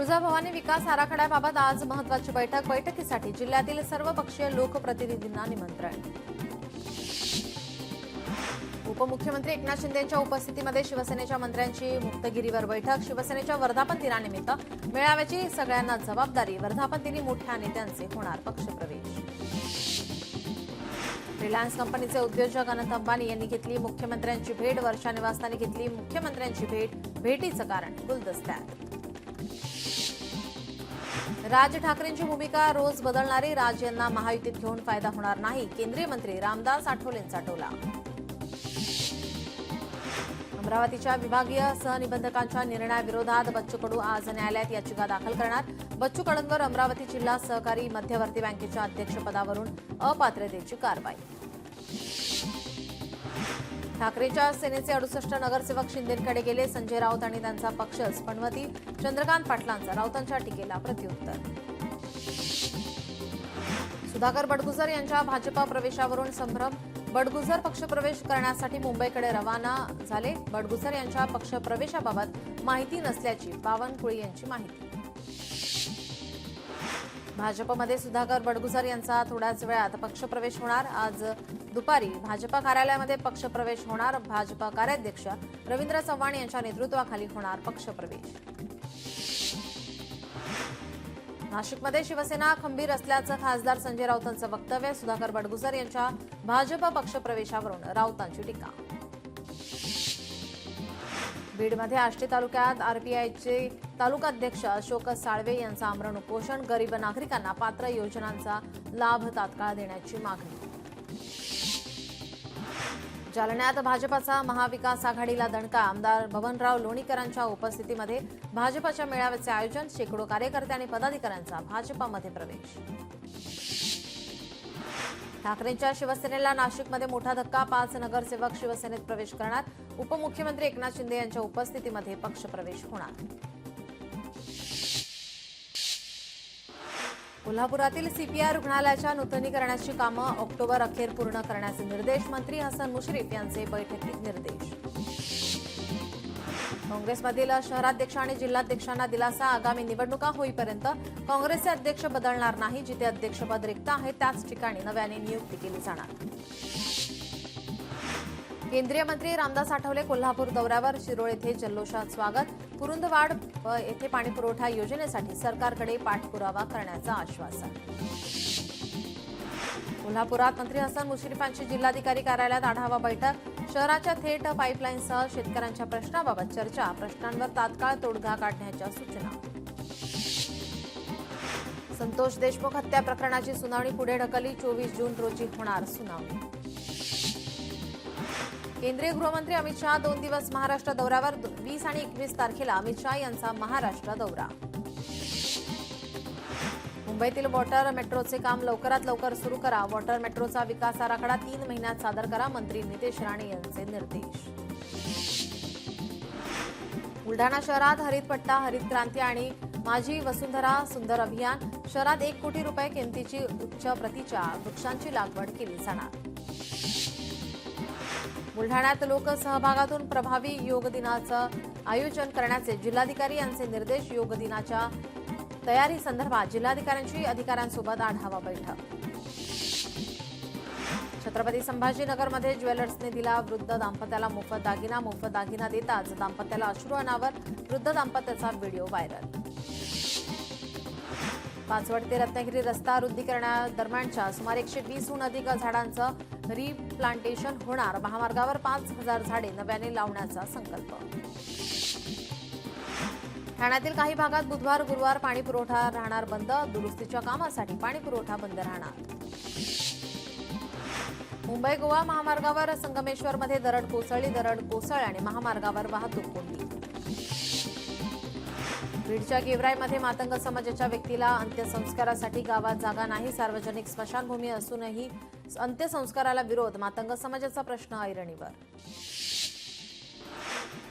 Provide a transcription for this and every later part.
तुळजाभवानी विकास आराखड्याबाबत आज महत्त्वाची बैठकीसाठी जिल्ह्यातील सर्वपक्षीय लोकप्रतिनिधींना निमंत्रण। उपमुख्यमंत्री एकनाथ शिंदेंच्या उपस्थितीमध्ये शिवसेनेच्या मंत्र्यांची मुक्तगिरीवर बैठक। शिवसेनेच्या वर्धापन दिनानिमित्त मेळाव्याची सगळ्यांना जबाबदारी। वर्धापन दिनी मोठ्या नेत्यांचे होणार पक्षप्रवेश। रिलायन्स कंपनीचे उद्योजक अनंत अंबानी यांनी घेतली मुख्यमंत्र्यांची भेट। वर्षा निवासस्थानी घेतली मुख्यमंत्र्यांची भेट। भेटीचं कारण गुलदस्त्यात। राज ठाकरेंची भूमिका रोज बदलणारी। राज यांना महायुतीत घेऊन फायदा होणार नाही, केंद्रीय मंत्री रामदास आठवलेंचा टोला। अमरावतीच्या विभागीय सहनिबंधकांच्या निर्णयाविरोधात बच्चू कडू आज न्यायालयात याचिका दाखल करणार। बच्चू कडूंवर अमरावती जिल्हा सहकारी मध्यवर्ती बँकेच्या अध्यक्षपदावरून अपात्रतेची कारवाई। ठाकरेंच्या सेनेचे 68 नगरसेवक शिंदेंकडे गेले। संजय राऊत आणि त्यांचा पक्षच पनवती। चंद्रकांत पाटलांचा राऊतांच्या टीकेला प्रत्युत्तर। सुधाकर बडगुजर यांच्या भाजपा प्रवेशावरून संभ्रम। बडगुजर पक्षप्रवेश करण्यासाठी मुंबईकडे रवाना झाले। बडगुजर यांच्या पक्षप्रवेशाबाबत माहिती नसल्याची बावनकुळे यांची माहिती। भाजपमध्ये सुधाकर बडगुजर यांचा थोड्याच वेळात पक्षप्रवेश होणार। आज दुपारी भाजपा कार्यालयामध्ये पक्षप्रवेश होणार। भाजपा कार्याध्यक्ष रवींद्र चव्हाण यांच्या नेतृत्वाखाली होणार पक्षप्रवेश। नाशिकमध्ये शिवसेना खंबीर असल्याचं खासदार संजय राऊतांचं वक्तव्य। सुधाकर बडगुजर यांच्या भाजप पक्षप्रवेशावरून राऊतांची टीका। बीडमध्ये आष्टी तालुक्यात आरपीआयचे तालुकाध्यक्ष अशोक साळवे यांचं आमरण उपोषण। गरीब नागरिकांना पात्र योजनांचा लाभ तात्काळ देण्याची मागणी। जालन्यात भाजपाचा महाविकास आघाडीला दणका। आमदार बबनराव लोणीकरांच्या उपस्थितीमध्ये भाजपाच्या मेळाव्याचे आयोजन। शेकडो कार्यकर्ते आणि पदाधिकाऱ्यांचा भाजपामध्ये प्रवेश। ठाकरेंच्या शिवसेनेला नाशिकमध्ये मोठा धक्का। 5 नगरसेवक शिवसेनेत प्रवेश करणार। उपमुख्यमंत्री एकनाथ शिंदे यांच्या उपस्थितीमध्ये पक्षप्रवेश होणार। कोल्हापुरातील सीपीआय रुग्णालयाच्या नूतनीकरणाची कामं ऑक्टोबर अखेर पूर्ण करण्याचे निर्देश। मंत्री हसन मुश्रीफ यांचे बैठकीत निर्देश। काँग्रेसमधील शहराध्यक्ष आणि जिल्हाध्यक्षांना दिलासा। आगामी निवडणुका होईपर्यंत काँग्रेसचे अध्यक्ष बदलणार नाही। जिथे अध्यक्षपद रिक्त आहे त्याच ठिकाणी नव्याने नियुक्ती केली जाणार। केंद्रीय मंत्री रामदास आठवले कोल्हापूर दौऱ्यावर। शिरोळ येथे जल्लोषात स्वागत। कुरुंदवाड येथे पाणीपुरवठा योजनेसाठी सरकारकडे पाठपुरावा करण्याचं आश्वासन। कोल्हापुरात मंत्री हसन मुश्रीफांची जिल्हाधिकारी कार्यालयात आढावा बैठक। शहराच्या थेट पाईपलाईनसह शेतकऱ्यांच्या प्रश्नाबाबत चर्चा। प्रश्नांवर तात्काळ तोडगा काढण्याच्या सूचना। संतोष देशमुख हत्या प्रकरणाची सुनावणी पुढे ढकलली। 24 जून रोजी होणार सुनावणी। केंद्रीय गृहमंत्री अमित शहा 2 दिवस महाराष्ट्र दौऱ्यावर। 20 आणि 21 तारखेला अमित शहा यांचा महाराष्ट्र दौरा। मुंबईतील वॉटर मेट्रोचे काम लवकरात लवकर सुरू करा। वॉटर मेट्रोचा विकास आराखडा 3 महिन्यात सादर करा। मंत्री नितेश राणे यांचे निर्देश। बुलढाणा शहरात हरित पट्टा, हरित क्रांती आणि माझी वसुंधरा सुंदर अभियान। शहरात 1 कोटी रुपये किमतीची उच्च प्रतीच्या वृक्षांची लागवड केली जाणार। बुलढाण्यात लोकसहभागातून प्रभावी योग दिनाचं आयोजन करण्याचे जिल्हाधिकारी यांचे निर्देश। योग दिनाच्या तयारी संदर्भात जिल्हाधिकाऱ्यांची अधिकाऱ्यांसोबत आढावा बैठक। छत्रपती संभाजीनगरमध्ये ज्वेलर्सने दिला वृद्ध दाम्पत्याला मोफत दागिना। मोफत दागिना देताच दाम्पत्याला अश्रू अनावर। वृद्ध दाम्पत्याचा व्हिडिओ व्हायरल। पाचवड ते रत्नागिरी रस्ता रुंदीकरणादरम्यानच्या सुमारे 120हून अधिक झाडांचं रिप्लांटेशन होणार। महामार्गावर 5000 झाडे नव्याने लावण्याचा संकल्प। ठाण्यातील काही भागात बुधवार गुरुवार पाणीपुरवठा राहणार बंद। दुरुस्तीच्या कामासाठी पाणीपुरवठा बंद राहणार। मुंबई गोवा महामार्गावर संगमेश्वरमध्ये दरड कोसळल्याने महामार्गावर वाहतूक कोंडी। बीडच्या गेवराईमध्ये मातंग समाजाच्या व्यक्तीला अंत्यसंस्कारासाठी गावात जागा नाही। सार्वजनिक स्मशानभूमी असूनही अंत्यसंस्काराला विरोध। मातंग समाजाचा प्रश्न ऐरणीवर।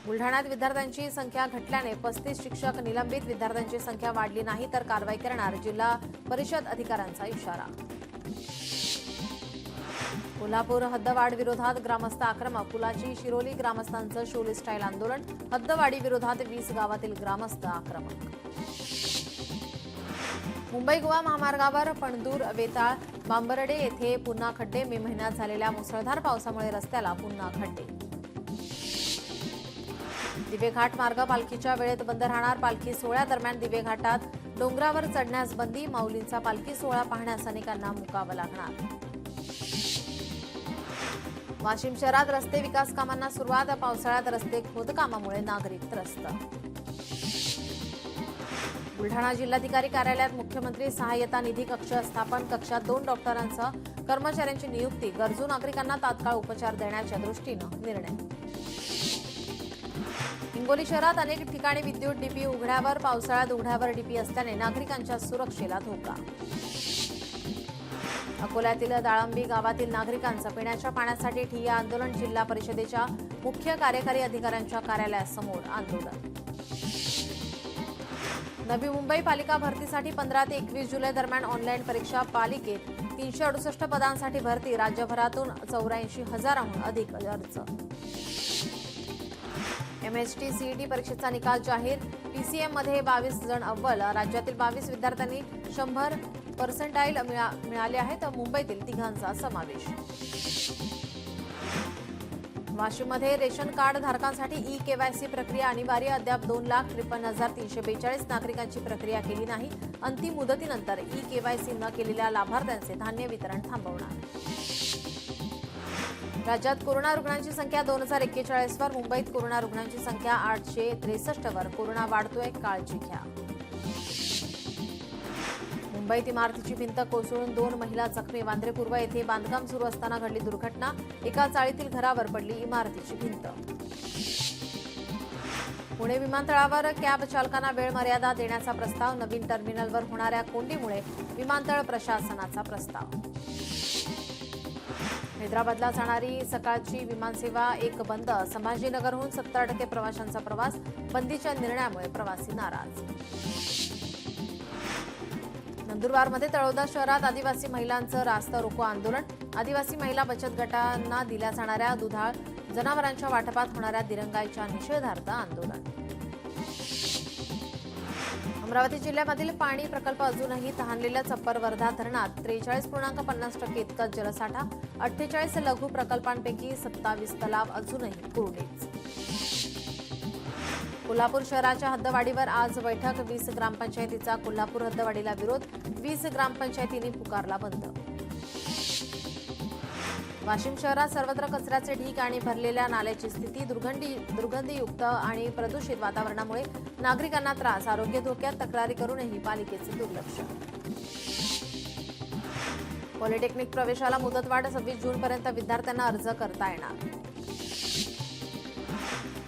बुलढाण्यात विद्यार्थ्यांची संख्या घटल्याने 35 शिक्षक निलंबित। विद्यार्थ्यांची संख्या वाढली नाही तर कारवाई करणार। जिल्हा परिषद अधिकाऱ्यांचा इशारा। कोल्हापूर हद्दवाढ विरोधात ग्रामस्थ आक्रमक। पुलाची शिरोली ग्रामस्थांचं शोले स्टाईल आंदोलन। हद्दवाढी विरोधात 20 गावातील ग्रामस्थ आक्रमक। मुंबई गोवा महामार्गावर पणदूर वेताळ बांबर्डे येथे पुन्हा खड्डे. मे महिन्यात झालेल्या मुसळधार पावसामुळे रस्त्याला पुन्हा खड्डे. दिवेघाट मार्ग पालखीच्या वेळेत बंद राहणार. पालखी सोहळ्यादरम्यान दिवेघाटात डोंगरावर चढण्यास बंदी. माऊलींचा पालखी सोहळा पाहण्यास अनेकांना मुकावं लागणार. वाशिम शहरात रस्ते विकास कामांना सुरुवात. पावसाळ्यात रस्ते खोदकामामुळे नागरिक त्रस्त. बुलढाणा जिल्हाधिकारी कार्यालयात मुख्यमंत्री सहाय्यता निधी कक्ष स्थापन. कक्षात 2 डॉक्टरांसह कर्मचाऱ्यांची नियुक्ती. गरजू नागरिकांना तात्काळ उपचार देण्याच्या दृष्टीनं निर्णय. हिंगोली शहरात अनेक ठिकाणी विद्युत डीपी उघड्यावर. पावसाळ्यात उघड्यावर डीपी असल्याने नागरिकांच्या सुरक्षेला धोका. अकोल्यातील दाळंबी गावातील नागरिकांचं पिण्याच्या पाण्यासाठी ठिय्या आंदोलन. जिल्हा परिषदेच्या मुख्य कार्यकारी अधिकाऱ्यांच्या कार्यालयासमोर आंदोलन. नवी मुंबई पालिका भरतीसाठी 15 ते 21 जुलै दरम्यान ऑनलाईन परीक्षा. पालिकेत 368 पदांसाठी भरती. राज्यभरातून 84,000हून अधिक अर्ज. MHT CET परीक्षेचा निकाल जाहीर. PCMमध्ये 22 जण अव्वल. राज्यातील 22 विद्यार्थ्यांनी 100% मिळाले आहेत. मुंबईतील 3घांचा समावेश. वाशिममध्ये रेशन कार्ड धारकांसाठी E-KYC प्रक्रिया अनिवार्य. अद्याप 2,53,342 नागरिकांची प्रक्रिया केली नाही. अंतिम मुदतीनंतर E-KYC न केलेल्या लाभार्थ्यांचे धान्य वितरण थांबवणार. राज्यात कोरोना रुग्णांची संख्या 2041 वर. मुंबईत कोरोना रुग्णांची संख्या 863 वर. कोरोना वाढतोय, काळजी घ्या. मुंबईत इमारतीची भिंत कोसळून 2 महिला जखमी. वांद्रे पूर्व येथे बांधकाम सुरू असताना घडली दुर्घटना. एका चाळीतील घरावर पडली इमारतीची भिंत. पुणे विमानतळावर कॅब चालकांना वेळ मर्यादा देण्याचा प्रस्ताव. नवीन टर्मिनलवर होणाऱ्या कोंडीमुळे विमानतळ प्रशासनाचा प्रस्ताव. हैदराबादला जाणारी सकाळची विमानसेवा 1 बंद. संभाजीनगरहून 70% प्रवाशांचा प्रवास. बंदीच्या निर्णयामुळे प्रवासी नाराज. नंदुरबारमध्ये तळोदा शहरात आदिवासी महिलांचं रास्ता रोको आंदोलन. आदिवासी महिला बचत गटांना दिल्या जाणाऱ्या दुधाळ जनावरांच्या वाटपात होणाऱ्या दिरंगाईच्या निषेधार्थ आंदोलन. अमरावती जिल्ह्यामधील पाणी प्रकल्प अजूनही तहानलेल्या. चप्पर वर्धा धरणात 43.50% इतका जलसाठा. 48 लघु प्रकल्पांपैकी 27 तलाव अजूनही कोरडेच. कोल्हापूर शहराच्या हद्दवाढीवर आज बैठक. 20 ग्रामपंचायतीचा कोल्हापूर हद्दवाढीला विरोध. 20 ग्रामपंचायतींनी पुकारला बंद. वाशिम शहरात सर्वत्र कचऱ्याचे ढीग आणि भरलेल्या नाल्याची स्थिती. दुर्गंधीयुक्त आणि प्रदूषित वातावरणामुळे नागरिकांना त्रास. आरोग्य धोक्यात. तक्रारी करूनही पालिकेचे दुर्लक्ष. पॉलिटेक्निक प्रवेशाला मुदतवाढ. 26 जूनपर्यंत विद्यार्थ्यांना अर्ज करता येणार.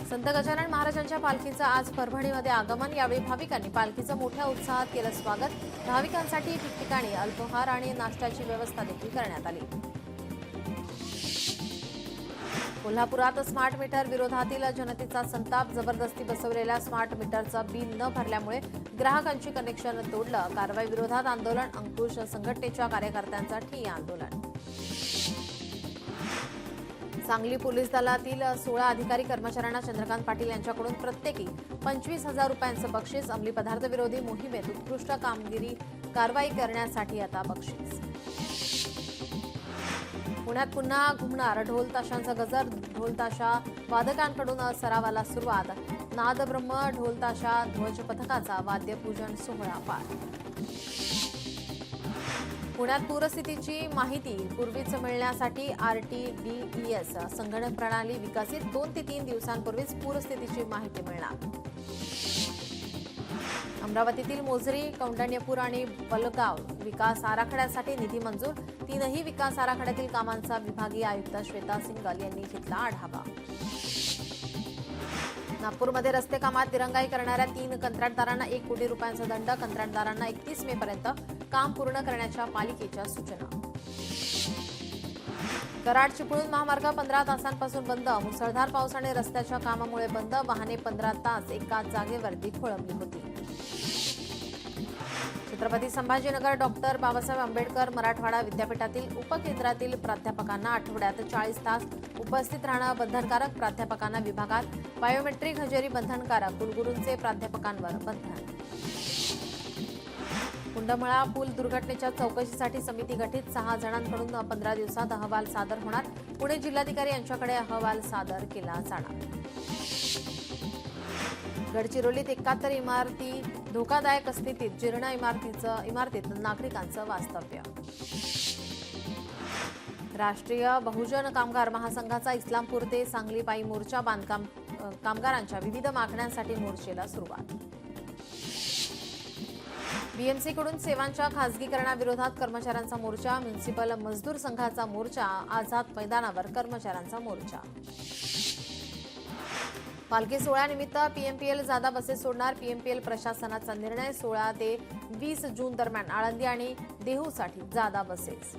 संत गजानन महाराजांच्या पालखीचं आज परभणीमध्ये आगमन. यावेळी भाविकांनी पालखीचं मोठ्या उत्साहात केलं स्वागत. भाविकांसाठी ठिकठिकाणी अल्पहार आणि नाश्त्याची व्यवस्था देखील करण्यात आली. कोल्हापुरात स्मार्ट मीटर विरोधातील जनतेचा संताप. जबरदस्ती बसवलेल्या स्मार्ट मीटरचं बिल न भरल्यामुळे ग्राहकांची कनेक्शन तोडलं. कारवाई विरोधात आंदोलन. अंकुश संघटनेच्या कार्यकर्त्यांचा ठिय्या आंदोलन. सांगली पोलीस दलातील 16 अधिकारी कर्मचाऱ्यांना चंद्रकांत पाटील यांच्याकडून प्रत्येकी 25,000 रुपयांचं बक्षीस. अंमली पदार्थ विरोधी मोहिमेत उत्कृष्ट कामगिरी कारवाई करण्यासाठी आता बक्षीस. पुण्यात पुन्हा घुमणार ढोल ताशांचा गजर. ढोल ताशा वादकांकडून सरावाला सुरुवात. नादब्रह्म ढोल ताशा ध्वज पथकाचा वाद्यपूजन सोहळा पार. पुण्यात पूरस्थितीची माहिती पूर्वीच मिळण्यासाठी RTDES संगणक प्रणाली विकसित. 2 ते 3 दिवसांपूर्वीच पूरस्थितीची माहिती मिळणार. अमरावतीतील मोझरी, कौंडण्यपूर आणि बलगाव विकास आराखड्यासाठी निधी मंजूर. 3ही विकास आराखड्यातील कामांचा विभागीय आयुक्त श्वेता सिंगल यांनी घेतला आढावा. नागपूरमध्ये रस्ते कामात दिरंगाई करणाऱ्या 3 कंत्राटदारांना 1 कोटी रुपयांचा दंड. कंत्राटदारांना 31 मे पर्यंत काम पूर्ण करण्याच्या पालिकेच्या सूचना. कराड चिपळूण महामार्ग 15 तासांपासून बंद. मुसळधार पाऊस आणि रस्त्याच्या कामामुळे बंद. वाहने 15 तास एकाच जागेवरती खोळंबली होती. छत्रपती संभाजीनगर डॉक्टर बाबासाहेब आंबेडकर मराठवाडा विद्यापीठातील उपकेंद्रातील प्राध्यापकांना आठवड्यात 40 तास उपस्थित राहणं बंधनकारक. प्राध्यापकांना विभागात बायोमेट्रिक हजेरी बंधनकारक. कुलगुरूंचे प्राध्यापकांवर बंधन. कुंडमळा पूल दुर्घटनेच्या चौकशीसाठी समिती गठीत, 6 जणांकडून 15 दिवसात अहवाल सादर होणार. पुणे जिल्हाधिकारी यांच्याकडे अहवाल सादर केला जाणार. गडचिरोलीत 71 इमारती धोकादायक स्थितीत, जीर्ण इमारतीत नागरिकांचं वास्तव्य. राष्ट्रीय बहुजन कामगार महासंघाचा इस्लामपूर ते सांगली पायी मोर्चा, बांधकाम कामगारांच्या विविध मागण्यांसाठी मोर्चेला सुरुवात. बीएमसीकडून सेवांच्या खासगीकरणाविरोधात कर्मचाऱ्यांचा मोर्चा, म्युनिसिपल मजदूर संघाचा मोर्चा, आझाद मैदानावर कर्मचाऱ्यांचा मोर्चा. पालखी सोहळ्यानिमित्त पीएमपीएल जादा बसेस सोडणार, पीएमपीएल प्रशासनाचा निर्णय. 16 ते 20 जून दरम्यान आळंदी आणि देहूसाठी जादा बसेस.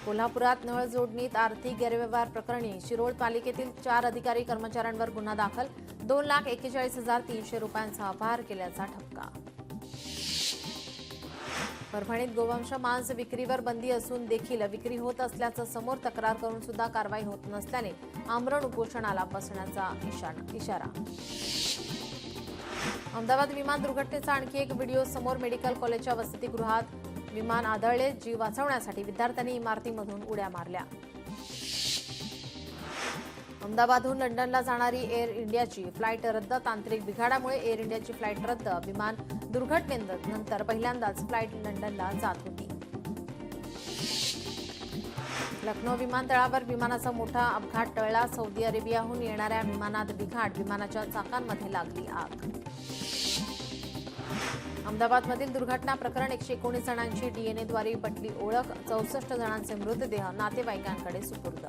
कोल्हापुरात नळ जोडणीत आर्थिक गैरव्यवहार प्रकरणी शिरोळ पालिकेतील 4 अधिकारी कर्मचाऱ्यांवर गुन्हा दाखल. 2,41,300 रुपयांचा अपहार केल्याचा ठपका. परभणीत गोवंश मांस विक्रीवर बंदी असून देखील विक्री होत असल्याचं समोर तक्रार करून सुद्धा कारवाई होत नसल्याने आमरण उपोषणाला बसण्याचा इशारा. अहमदाबाद विमान दुर्घटनेचा आणखी एक व्हिडिओ समोर. मेडिकल कॉलेजच्या वसतिगृहात विमान आदळले, जीव वाचवण्यासाठी विद्यार्थ्यांनी इमारतीमधून उड्या मारल्या. अहमदाबादहून लंडनला जाणारी एअर इंडियाची फ्लाईट रद्द, तांत्रिक बिघाडामुळे एअर इंडियाची फ्लाईट रद्द. विमान दुर्घटनेनंतर पहिल्यांदाच फ्लाईट लंडनला जात होती. लखनौ विमानतळावर विमानाचा मोठा अपघात टळला, सौदी अरेबियाहून येणाऱ्या विमानात बिघाड, विमानाच्या चाकांमध्ये लागली आग. अहमदाबादमधील दुर्घटना प्रकरण 119 जणांची डीएनएद्वारे पटली ओळख, 64 जणांचे मृतदेह नातेवाईकांकडे सुपूर्द.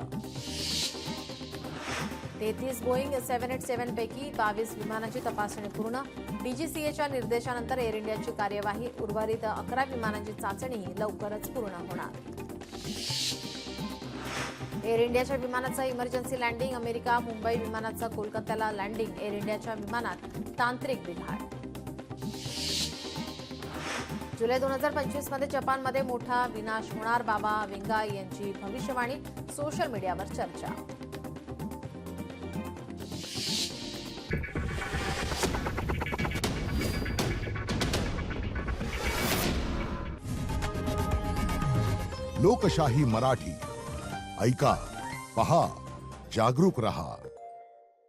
33 बोईंग 787 पैकी 22 विमानांची तपासणी पूर्ण, डीजीसीएच्या निर्देशानंतर एअर इंडियाची कार्यवाही, उर्वरित 11 विमानांची चाचणीही लवकरच पूर्ण होणार. एअर इंडियाच्या विमानाचं इमर्जन्सी लँडिंग, अमेरिका मुंबई विमानाचं कोलकात्याला लँडिंग, एअर इंडियाच्या विमानात तांत्रिक बिघाड. जुलै 2025 मध्ये जपानमध्ये मोठा विनाश होणार, बाबा वेंगा यांची भविष्यवाणी, सोशल मीडियावर चर्चा. लोकशाही मराठी ऐका, पहा, जागरूक रहा.